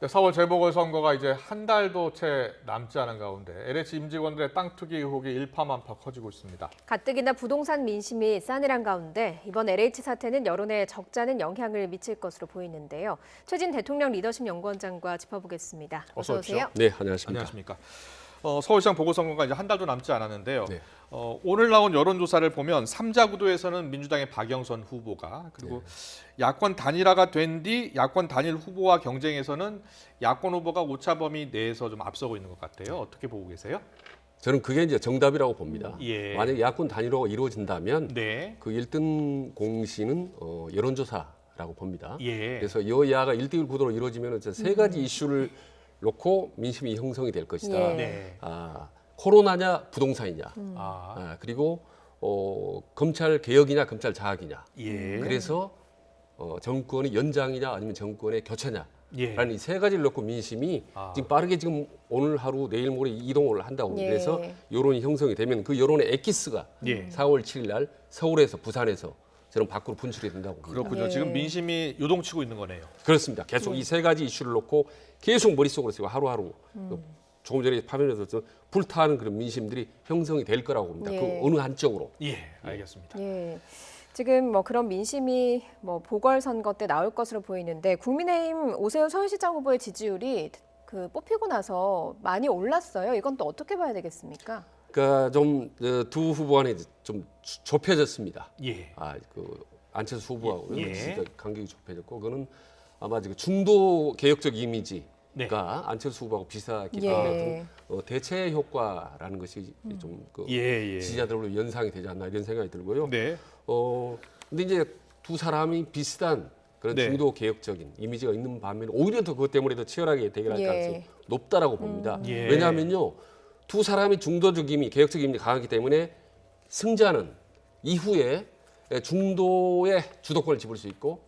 4월 재보궐선거가 이제 한 달도 채 남지 않은 가운데 LH 임직원들의 땅 투기 의혹이 일파만파 커지고 있습니다. 가뜩이나 부동산 민심이 싸늘한 가운데 이번 LH 사태는 여론에 적잖은 영향을 미칠 것으로 보이는데요. 최진 대통령 리더십 연구원장과 짚어보겠습니다. 어서 오세요. 네, 안녕하십니까. 안녕하십니까. 서울시장 보궐선거가 이제 한 달도 남지 않았는데요. 네. 오늘 나온 여론조사를 보면 3자 구도에서는 민주당의 박영선 후보가 그리고 야권 단일화가 된 뒤 야권 단일 후보와 경쟁에서는 야권 후보가 오차범위 내에서 좀 앞서고 있는 것 같아요. 어떻게 보고 계세요? 저는 그게 이제 정답이라고 봅니다. 예. 만약 야권 단일화가 이루어진다면 네. 그 1등 공신은 여론조사라고 봅니다. 예. 그래서 여야가 1대1 구도로 이루어지면 세 가지 이슈를 놓고 민심이 형성이 될 것이다. 예. 네. 코로나냐 부동산이냐. 그리고 검찰 개혁이냐 검찰 장악이냐. 예. 그래서 정권의 연장이냐 아니면 정권의 교체냐. 예. 라는 이 세 가지를 놓고 민심이 지금 빠르게 지금 오늘 하루 내일 모레 이동을 한다고 예. 그래서 여론이 형성이 되면 그 여론의 엑기스가 예. 4월 7일 날 서울에서 부산에서 저는 밖으로 분출이 된다고 봅니다. 그렇군요. 예. 지금 민심이 요동치고 있는 거네요. 그렇습니다. 계속 이 세 가지 이슈를 놓고 계속 머릿속으로 쓰고 하루하루 조금 전에 화면에서 불타는 그런 민심들이 형성이 될 거라고 봅니다. 예. 그 어느 한쪽으로. 예, 알겠습니다. 예. 지금 그런 민심이 보궐선거 때 나올 것으로 보이는데 국민의힘 오세훈 서울시장 후보의 지지율이 뽑히고 나서 많이 올랐어요. 이건 또 어떻게 봐야 되겠습니까? 그러니까 좀 두 후보 간에 좀 좁혀졌습니다. 예. 안철수 후보하고 예. 진짜 간격이 좁혀졌고 그거는 아마 지금 중도 개혁적 이미지가 네. 안철수 후보하고 비슷했기 예. 때문에 좀 대체 효과라는 것이 좀 예. 지지자들로 연상이 되지 않나 이런 생각이 들고요. 네. 근데 이제 두 사람이 비슷한 그런 네. 중도 개혁적인 이미지가 있는 반면에 오히려 더 그것 때문에 더 치열하게 대결할 예. 가능성이 높다라고 봅니다. 예. 왜냐하면요, 두 사람이 중도적 이미 개혁적 이미지 강하기 때문에 승자는 이후에 중도의 주도권을 잡을 수 있고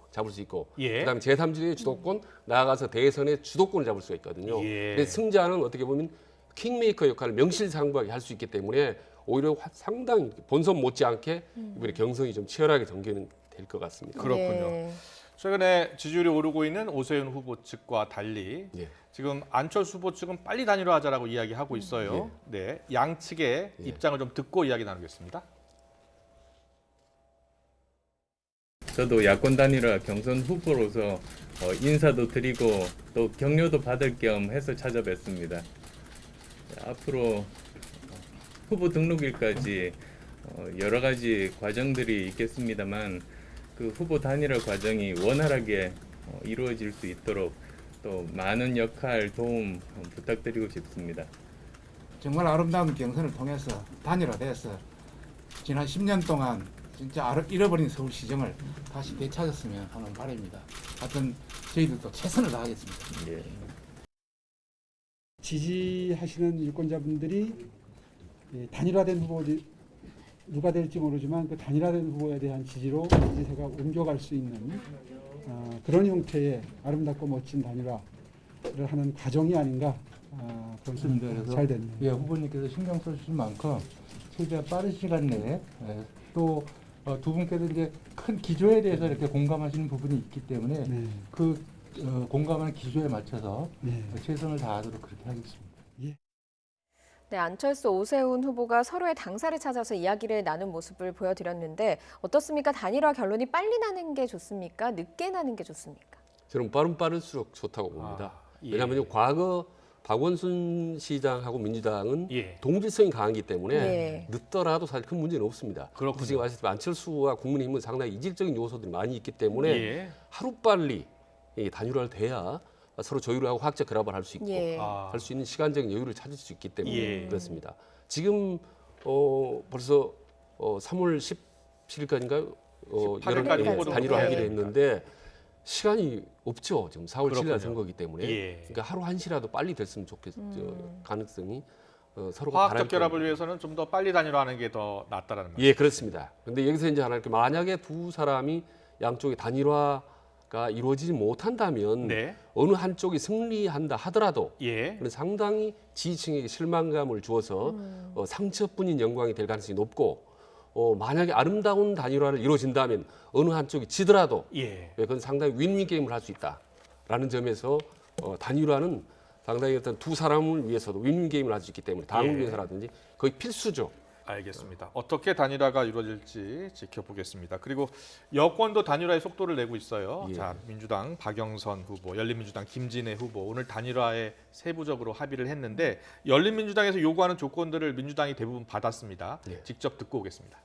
예. 그다음에 제3지대의 주도권 나아가서 대선의 주도권을 잡을 수가 있거든요. 예. 근데 승자는 어떻게 보면 킹메이커 역할을 명실상부하게 할 수 있기 때문에 오히려 상당히 본선 못지않게 이번에 경선이 좀 치열하게 전개는 될 것 같습니다. 그렇군요. 예. 최근에 지지율이 오르고 있는 오세훈 후보 측과 달리 예. 지금 안철수 후보 측은 빨리 단일화하자라고 이야기하고 있어요. 네, 양측의 입장을 좀 듣고 이야기 나누겠습니다. 저도 야권 단일화 경선 후보로서 인사도 드리고 또 격려도 받을 겸 해서 찾아뵙습니다. 앞으로 후보 등록일까지 여러 가지 과정들이 있겠습니다만 그 후보 단일화 과정이 원활하게 이루어질 수 있도록 또 많은 역할 도움 부탁드리고 싶습니다. 정말 아름다운 경선을 통해서 단일화돼서 지난 10년 동안 진짜 잃어버린 서울시정을 다시 되찾았으면 하는 바람입니다. 하여튼 저희들도 최선을 다하겠습니다. 예. 지지하시는 유권자분들이 단일화된 후보 누가 될지 모르지만 그 단일화된 후보에 대한 지지로 지지세가 옮겨갈 수 있는 그런 형태의 아름답고 멋진 단일화를 하는 과정이 아닌가 그런 생각이 잘 됐네요. 예, 후보님께서 신경 써주신 만큼 최대한 빠른 시간 내에 또 두 분께서 이제 큰 기조에 대해서 이렇게 공감하시는 부분이 있기 때문에 네. 그 공감하는 기조에 맞춰서 네. 최선을 다하도록 그렇게 하겠습니다. 네, 안철수, 오세훈 후보가 서로의 당사를 찾아서 이야기를 나눈 모습을 보여드렸는데 어떻습니까? 단일화 결론이 빨리 나는 게 좋습니까? 늦게 나는 게 좋습니까? 저는 빠를수록 좋다고 봅니다. 예. 왜냐하면 과거 박원순 시장하고 민주당은 예. 동질성이 강하기 때문에 예. 늦더라도 사실 큰 문제는 없습니다. 그렇군요. 지금 아시다시피 안철수와 국민의힘은 상당히 이질적인 요소들이 많이 있기 때문에 예. 하루빨리 이 단일화를 돼야 서로 조율을 하고 화학적 결합을 할 수 있고 예. 할 수 있는 시간적인 여유를 찾을 수 있기 때문에 예. 그렇습니다. 지금 벌써 3월 17일까지인가요? 18일까지 단일화하기로 예. 했는데 시간이 없죠. 지금 4월 7일 그렇군요. 날 선거이기 때문에 예. 그러니까 하루 한시라도 빨리 됐으면 좋겠죠. 가능성이 서로가 화학적 바랄 결합을 때문에. 위해서는 좀 더 빨리 단일화하는 게 더 낫다라는 말씀. 예, 그렇습니다. 그런데 여기서 이제 하나 이렇게 만약에 두 사람이 양쪽이 단일화가 이루어지지 못한다면 네. 어느 한쪽이 승리한다 하더라도 예. 그건 상당히 지지층에게 실망감을 주어서 상처뿐인 영광이 될 가능성이 높고 만약에 아름다운 단일화를 이루어진다면 어느 한쪽이 지더라도 예. 그건 상당히 윈윈 게임을 할 수 있다라는 점에서 단일화는 상당히 어떤 두 사람을 위해서도 윈윈 게임을 할 수 있기 때문에 당을 예. 위해서라든지 거의 필수죠. 알겠습니다. 어떻게 단일화가 이루어질지 지켜보겠습니다. 그리고 여권도 단일화의 속도를 내고 있어요. 예. 자, 민주당 박영선 후보, 열린민주당 김진애 후보 오늘 단일화에 세부적으로 합의를 했는데 열린민주당에서 요구하는 조건들을 민주당이 대부분 받았습니다. 예. 직접 듣고 오겠습니다.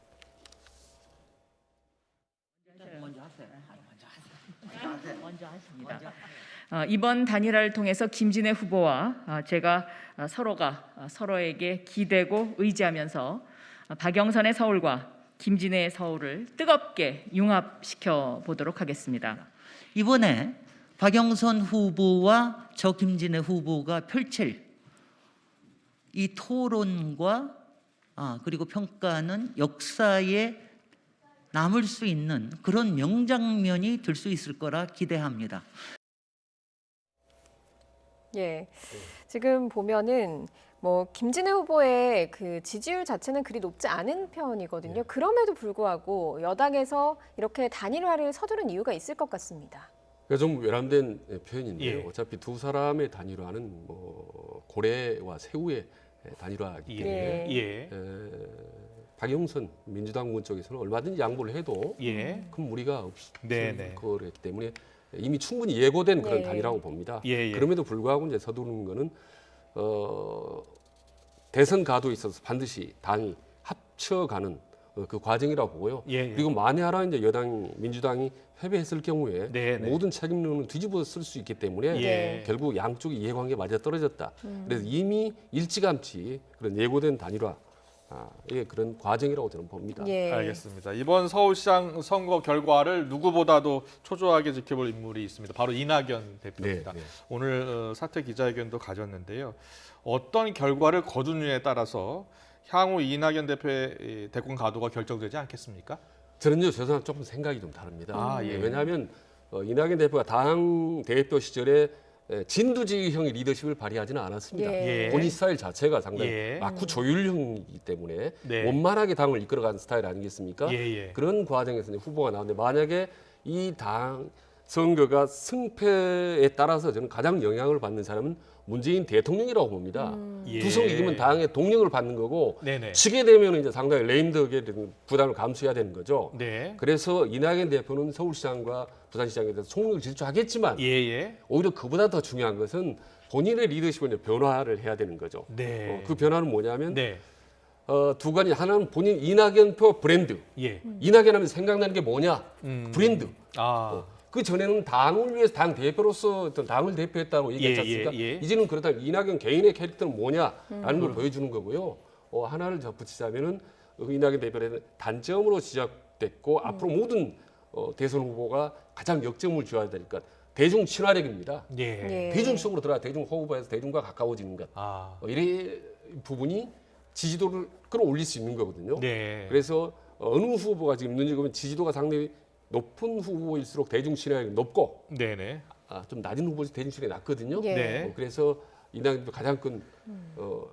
먼저 하십니다. 이번 단일화를 통해서 김진애 후보와 제가 서로가 서로에게 기대고 의지하면서 박영선의 서울과 김진애의 서울을 뜨겁게 융합시켜 보도록 하겠습니다. 이번에 박영선 후보와 저 김진애 후보가 펼칠 이 토론과 그리고 평가는 역사에 남을 수 있는 그런 명장면이 될 수 있을 거라 기대합니다. 예. 지금 보면은 뭐 김진애 후보의 그 지지율 자체는 그리 높지 않은 편이거든요. 그럼에도 불구하고 여당에서 이렇게 단일화를 서두른 이유가 있을 것 같습니다. 그러니까 좀 외람된 표현인데요. 예. 어차피 두 사람의 단일화는 뭐 고래와 새우의 단일화이기 때문에 예. 박영선 민주당 의원 쪽에서는 얼마든지 양보를 해도 예. 큰 무리가 없을 네네. 거기 때문에 이미 충분히 예고된 그런 네. 단일화라고 봅니다. 예. 그럼에도 불구하고 이제 서두르는 거는 대선 가도에 있어서 반드시 당이 합쳐가는 그 과정이라고 보고요. 예. 그리고 만에 하나 이제 여당 민주당이 패배했을 경우에 네네. 모든 책임론을 뒤집어 쓸 수 있기 때문에 예. 결국 양쪽의 이해관계 맞아 떨어졌다. 그래서 이미 일찌감치 그런 예고된 단일화 예, 그런 과정이라고 저는 봅니다. 예. 알겠습니다. 이번 서울시장 선거 결과를 누구보다도 초조하게 지켜볼 인물이 있습니다. 바로 이낙연 대표입니다. 네, 네. 오늘 사퇴 기자회견도 가졌는데요. 어떤 결과를 거두느냐에 따라서 향후 이낙연 대표의 대권 가도가 결정되지 않겠습니까? 저는요, 죄송하지만 조금 생각이 좀 다릅니다. 예. 왜냐하면 이낙연 대표가 당 대표 시절에 진두지휘형의 리더십을 발휘하지는 않았습니다. 예. 본인 스타일 자체가 상당히 예. 마쿠 조율형이기 때문에 네. 원만하게 당을 이끌어가는 스타일 아니겠습니까? 예. 그런 과정에서 이제 후보가 나오는데 만약에 이 당 선거가 승패에 따라서 저는 가장 영향을 받는 사람은 문재인 대통령이라고 봅니다. 예. 두성 이기면 당의 동력을 받는 거고 네네. 지게 되면 이제 상당히 레임덕에 대한 부담을 감수해야 되는 거죠. 네. 그래서 이낙연 대표는 서울시장과 부산시장에 대해서 총력을 질주하겠지만 예. 오히려 그보다 더 중요한 것은 본인의 리더십을 이제 변화를 해야 되는 거죠. 네. 그 변화는 뭐냐면 네. 두 가지. 하나는 본인 이낙연표 브랜드. 예. 이낙연 하면 생각나는 게 뭐냐? 브랜드. 그 전에는 당을 위해서 당 대표로서 어떤 당을 대표했다고 얘기했지 않습니까? 예. 이제는 그렇다면 이낙연 개인의 캐릭터는 뭐냐라는 걸 보여주는 거고요. 하나를 덧붙이자면은 이낙연 대표의 단점으로 지적됐고 앞으로 모든 대선 후보가 가장 역점을 줘야 되니까 대중 친화력입니다. 예. 예. 대중 속으로 들어가 대중 호흡에서 대중과 가까워지는 것. 이런 부분이 지지도를 끌어올릴 수 있는 거거든요. 네. 그래서 어느 후보가 지금 눈여겨 보면 지지도가 상당히 높은 후보일수록 대중 친화력이 높고 네네. 좀 낮은 후보일수록 대중 친화력이 낮거든요. 예. 네. 그래서 이낙연 가장 큰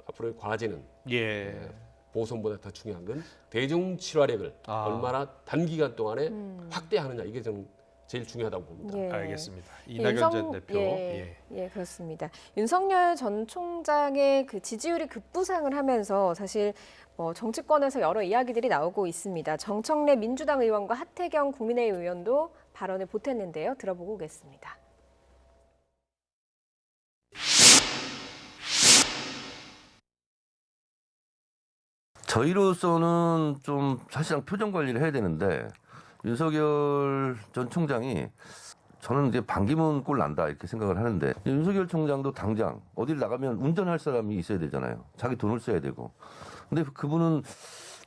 앞으로의 과제는 예. 보선보다 더 중요한 건 대중 친화력을 얼마나 단기간 동안에 확대하느냐 이게 좀 제일 중요하다고 봅니다. 예. 알겠습니다. 이낙연 전 대표. 예, 그렇습니다. 윤석열 전 총장의 그 지지율이 급부상을 하면서 사실 정치권에서 여러 이야기들이 나오고 있습니다. 정청래 민주당 의원과 하태경 국민의힘 의원도 발언을 보탰는데요. 들어보고 오겠습니다. 저희로서는 좀 사실상 표정 관리를 해야 되는데 윤석열 전 총장이 저는 이제 반기문 꼴 난다 이렇게 생각을 하는데 윤석열 총장도 당장 어딜 나가면 운전할 사람이 있어야 되잖아요. 자기 돈을 써야 되고. 근데 그분은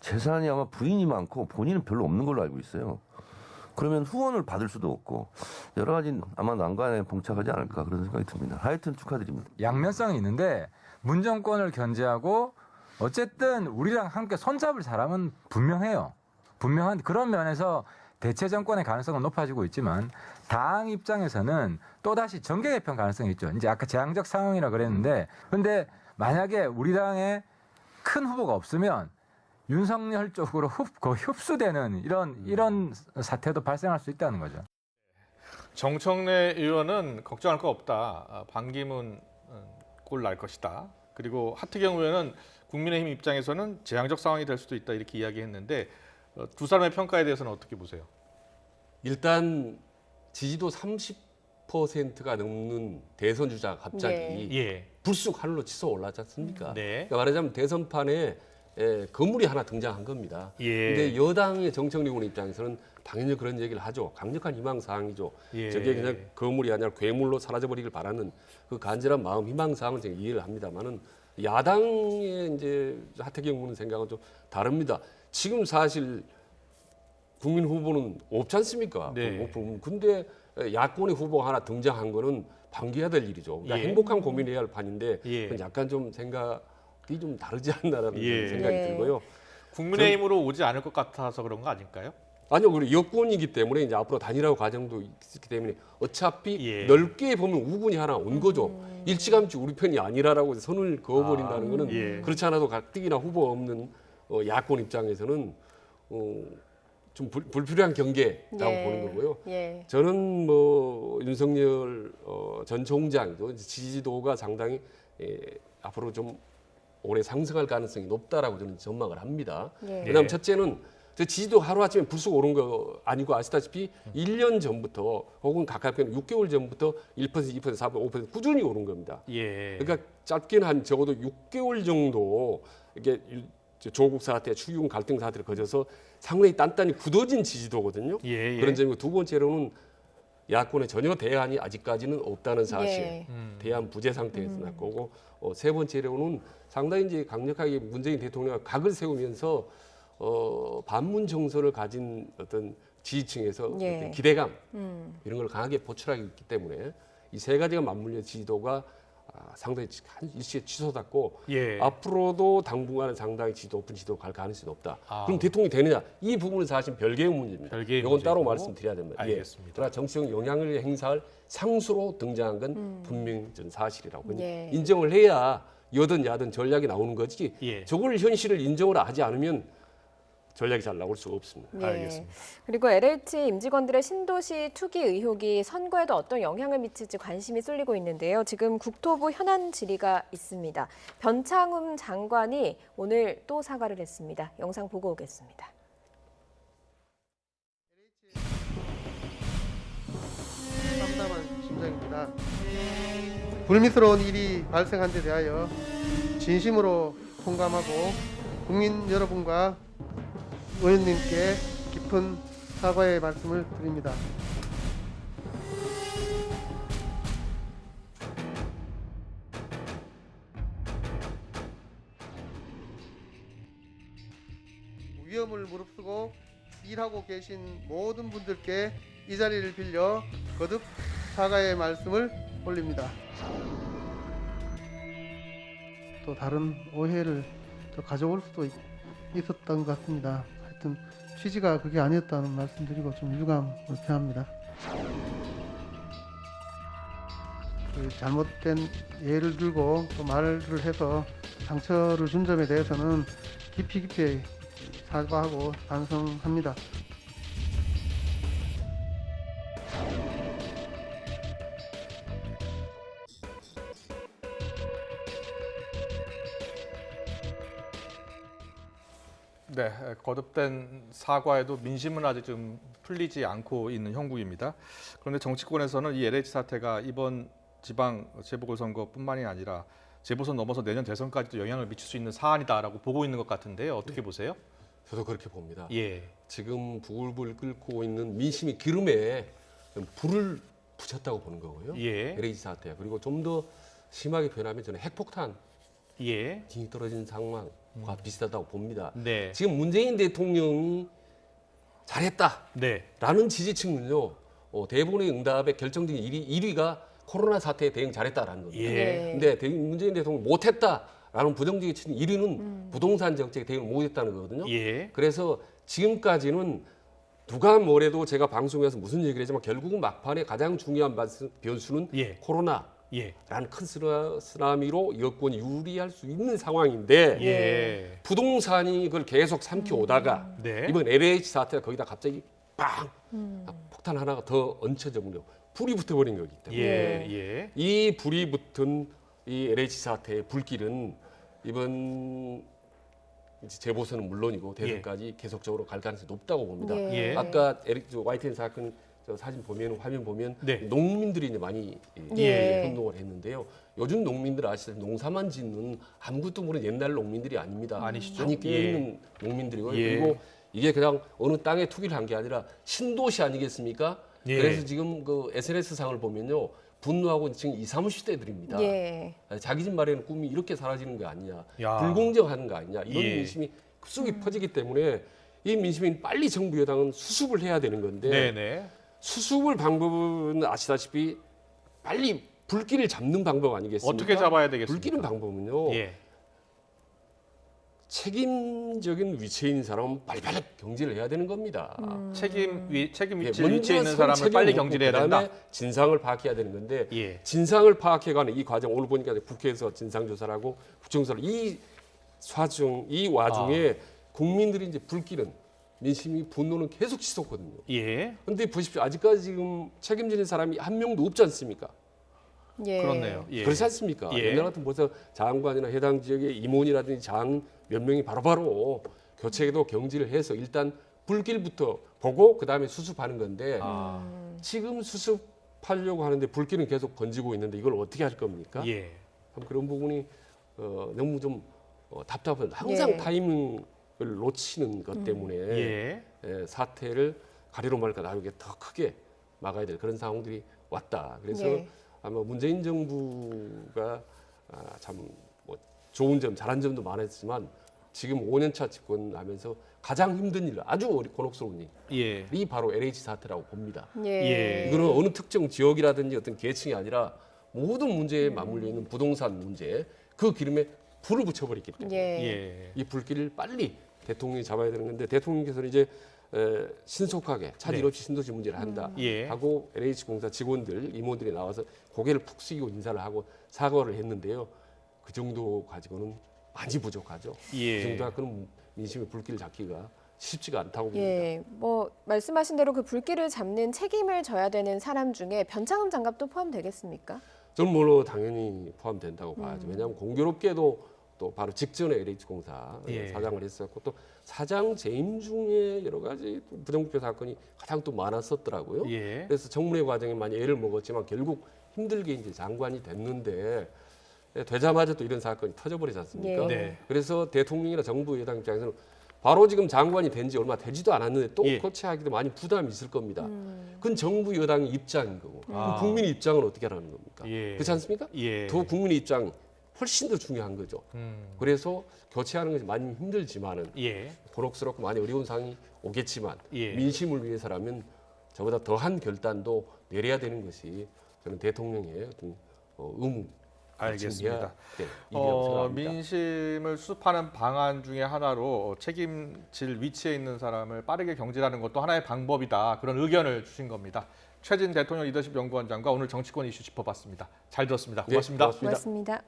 재산이 아마 부인이 많고 본인은 별로 없는 걸로 알고 있어요. 그러면 후원을 받을 수도 없고 여러 가지 아마 난관에 봉착하지 않을까 그런 생각이 듭니다. 하여튼 축하드립니다. 양면성이 있는데 문 정권을 견제하고 어쨌든 우리랑 함께 손잡을 사람은 분명해요. 분명한 그런 면에서 대체 정권의 가능성은 높아지고 있지만 당 입장에서는 또다시 정계 개편 가능성이 있죠. 이제 아까 재앙적 상황이라 그랬는데 근데 만약에 우리 당에 큰 후보가 없으면 윤석열 쪽으로 거의 흡수되는 이런 사태도 발생할 수 있다는 거죠. 정청래 의원은 걱정할 거 없다. 반기문 꼴 날 것이다. 그리고 하태경 의원은 국민의힘 입장에서는 재앙적 상황이 될 수도 있다 이렇게 이야기했는데 두 사람의 평가에 대해서는 어떻게 보세요? 일단 지지도 30%가 넘는 대선 주자가 갑자기 예. 불쑥 하늘로 치솟아 올랐지 않습니까? 네. 그러니까 말하자면 대선판에 건물이 하나 등장한 겁니다. 예. 근데 여당의 정청래 의원 입장에서는 당연히 그런 얘기를 하죠. 강력한 희망 사항이죠. 예. 저게 그냥 건물이 아니라 괴물로 사라져버리길 바라는 그 간절한 마음, 희망 사항은 제가 이해를 합니다만은 야당의 이제 하태경 의원 생각은 좀 다릅니다. 지금 사실 국민 후보는 없지 않습니까? 네. 근데 야권의 후보가 하나 등장한 거는 반겨야 될 일이죠. 그러니까 예. 행복한 고민을 해야 할 판인데 예. 그건 약간 좀 생각이 좀 다르지 않나라는 예. 생각이 예. 들고요. 국민의힘으로 오지 않을 것 같아서 그런 거 아닐까요? 아니요, 그리고 여권이기 때문에 이제 앞으로 단일화 과정도 있기 때문에 어차피 예. 넓게 보면 우군이 하나 온 거죠. 일찌감치 우리 편이 아니라라고 선을 그어버린다는 거는 예. 그렇지 않아도 가뜩이나 후보 없는 야권 입장에서는 좀 불필요한 경계라고 예. 보는 거고요. 예. 저는 뭐 윤석열 전 총장도 지지도가 상당히 앞으로 좀 오래 상승할 가능성이 높다라고 저는 전망을 합니다. 예. 왜냐하면 첫째는 저 지지도 하루아침에 불쑥 오른 거 아니고 아시다시피 1년 전부터 혹은 가깝게는 6개월 전부터 1%, 2%, 4%, 5% 꾸준히 오른 겁니다. 예. 그러니까 짧게는 한 적어도 6개월 정도 이게 조국 사태, 추경 갈등 사태를 거쳐서 상당히 단단히 굳어진 지지도거든요. 예. 그런 점이고 두 번째로는 야권에 전혀 대안이 아직까지는 없다는 사실, 예. 대안 부재 상태에서 났고 세 번째로는 상당히 이제 강력하게 문재인 대통령이 각을 세우면서 반문 정서를 가진 어떤 지지층에서 예. 어떤 기대감 이런 걸 강하게 포출하고 있기 때문에 이 세 가지가 맞물려 지지도가 상당히 한 일시에 치솟았고 예. 앞으로도 당분간은 상당히 높은 지지도가 갈 가능성이 높다. 아. 그럼 대통령이 되느냐? 이 부분은 사실 별개의 문제입니다. 별개의 이건 따로 문제고. 말씀드려야 됩니다. 알겠습니다. 그러나 정치적 영향을 행사할 상수로 등장한 건 분명히 전 사실이라고 예. 인정을 해야 여든 야든 전략이 나오는 거지. 예. 저걸 현실을 인정을 하지 않으면 전략이 잘 나올 수가 없습니다. 예. 알겠습니다. 그리고 LH 임직원들의 신도시 투기 의혹이 선거에도 어떤 영향을 미칠지 관심이 쏠리고 있는데요. 지금 국토부 현안 질의가 있습니다. 변창흠 장관이 오늘 또 사과를 했습니다. 영상 보고 오겠습니다. 깜깜한 심정입니다. 불미스러운 일이 발생한 데 대하여 진심으로 통감하고 국민 여러분과 의원님께 깊은 사과의 말씀을 드립니다. 위험을 무릅쓰고 일하고 계신 모든 분들께 이 자리를 빌려 거듭 사과의 말씀을 올립니다. 또 다른 오해를 또 가져올 수도 있었던 것 같습니다. 하여튼 취지가 그게 아니었다는 말씀드리고 좀 유감을 표합니다. 그 잘못된 예를 들고 또 말을 해서 상처를 준 점에 대해서는 깊이 사과하고 반성합니다. 네, 거듭된 사과에도 민심은 아직 좀 풀리지 않고 있는 형국입니다. 그런데 정치권에서는 이 LH 사태가 이번 지방 재보궐선거뿐만이 아니라 재보선 넘어서 내년 대선까지도 영향을 미칠 수 있는 사안이다라고 보고 있는 것 같은데요. 어떻게 보세요? 저도 그렇게 봅니다. 예. 지금 부글부글 끓고 있는 민심의 기름에 불을 붙였다고 보는 거고요. 예. LH 사태 그리고 좀 더 심하게 표현하면 저는 핵폭탄 예. 딩이 떨어진 상황과 비슷하다고 봅니다. 네. 지금 문재인 대통령이 잘했다라는 네. 지지층은요. 대부분의 응답의 결정적인 1위가 코로나 사태에 대응 잘했다라는 겁니다. 예. 근데 문재인 대통령이 못했다라는 부정적인 1위는 부동산 정책에 대응을 못했다는 거거든요. 예. 그래서 지금까지는 누가 뭐래도 제가 방송에서 무슨 얘기를 했지만 결국은 막판에 가장 중요한 변수는 예. 코로나라는 예. 큰 쓰나미로 여권이 유리할 수 있는 상황인데 예. 부동산이 그걸 계속 삼켜오다가 네. 이번 LH 사태가 거기다 갑자기 빵 폭탄 하나가 더 얹혀져 버려 불이 붙어버린 거기 때문에 예. 이 불이 붙은 이 LH 사태의 불길은 이번 이제 재보선은 물론이고 대선까지 계속적으로 갈 가능성이 높다고 봅니다. 예. 아까 YTN 사건 저 사진 보면 화면 보면 네. 농민들이 이제 많이 예. 행동을 했는데요. 요즘 농민들 아시다시피 농사만 짓는 아무것도 모르는 옛날 농민들이 아닙니다. 아니시죠? 많이 깨어있는 농민들이고요. 예. 그리고 이게 그냥 어느 땅에 투기를 한 게 아니라 신도시 아니겠습니까? 예. 그래서 지금 그 SNS 상을 보면요. 분노하고 지금 20, 30대들입니다. 예. 자기 집 마련의 꿈이 이렇게 사라지는 거 아니냐. 야. 불공정하는 거 아니냐. 이런 예. 민심이 급속히 퍼지기 때문에 이 민심이 빨리 정부 여당은 수습을 해야 되는 건데 네네. 수습을 방법은 아시다시피 빨리 불길을 잡는 방법 아니겠습니까? 어떻게 잡아야 되겠습니까? 불길은 방법은요. 예. 책임적인 위치에 있는 사람은 빨리빨리 경질을 해야 되는 겁니다. 책임 위치에 먼저 있는 사람을 책임을 빨리 묻고 경질해야 그다음에 된다. 진상을 파악해야 되는 건데 예. 진상을 파악해가는 이 과정 오늘 보니까 국회에서 진상조사를 하고 국정조사를 이 와중에 국민들이 이제 불길은 민심이 분노는 계속 치솟거든요. 예. 그런데 보십시오. 아직까지 지금 책임지는 사람이 한 명도 없지 않습니까? 예. 그렇네요. 예. 그렇지 않습니까? 예. 옛날 같은 벌써 장관이나 해당 지역의 임원이라든지 장 몇 명이 바로바로 교체도 경질을 해서 일단 불길부터 보고 그다음에 수습하는 건데 지금 수습하려고 하는데 불길은 계속 번지고 있는데 이걸 어떻게 할 겁니까? 예. 참 그런 부분이 너무 좀 답답한 항상 예. 타이밍을 놓치는 것 때문에 예. 사태를 가리로 말까 나오게 더 크게 막아야 될 그런 상황들이 왔다. 그래서 예. 아마 문재인 정부가 참 뭐 좋은 점, 잘한 점도 많았지만 지금 5년차 집권하면서 가장 힘든 일, 아주 곤혹스러운 예. 일이 바로 LH 사태라고 봅니다. 예. 이거는 어느 특정 지역이라든지 어떤 계층이 아니라 모든 문제에 맞물려 있는 부동산 문제, 그 기름에 불을 붙여버렸기 때문에 예. 예. 이 불길을 빨리 대통령이 잡아야 되는 건데 대통령께서는 이제 신속하게 차질 네. 없이 신도시 문제를 한다 예. 하고 LH공사 직원들, 임원들이 나와서 고개를 푹 숙이고 인사를 하고 사과를 했는데요. 그 정도 가지고는 많이 부족하죠. 예. 그 정도 갖고는 민심의 불길을 잡기가 쉽지가 않다고 봅니다. 예, 뭐 말씀하신 대로 그 불길을 잡는 책임을 져야 되는 사람 중에 변창흠 장갑도 포함되겠습니까? 저는 물론 당연히 포함된다고 봐야죠. 왜냐하면 공교롭게도 또 바로 직전에 LH공사 예. 사장을 했었고 또 사장 재임 중에 여러 가지 부정부패 사건이 가장 또 많았었더라고요. 예. 그래서 청문회 과정에 많이 애를 먹었지만 결국 힘들게 이제 장관이 됐는데 되자마자 또 이런 사건이 터져버리지 않습니까? 예. 네. 그래서 대통령이나 정부 여당 입장에서는 바로 지금 장관이 된 지 얼마 되지도 않았는데 또 예. 교체하기도 많이 부담이 있을 겁니다. 그건 정부 여당의 입장인 거고 아. 그럼 국민의 입장은 어떻게 하라는 겁니까? 예. 그렇지 않습니까? 예. 더 국민의 입장 훨씬 더 중요한 거죠. 그래서 교체하는 것이 많이 힘들지만은 예. 곤혹스럽고 많이 어려운 상황이 오겠지만 예. 민심을 위해서라면 저보다 더한 결단도 내려야 되는 것이 저는 대통령의 어떤 의무. 알겠습니다. 네, 일이라고 생각합니다. 민심을 수습하는 방안 중에 하나로 책임질 위치에 있는 사람을 빠르게 경질하는 것도 하나의 방법이다. 그런 의견을 주신 겁니다. 최진 대통령 리더십 연구원장과 오늘 정치권 이슈 짚어봤습니다. 잘 들었습니다. 고맙습니다. 네, 고맙습니다. 고맙습니다.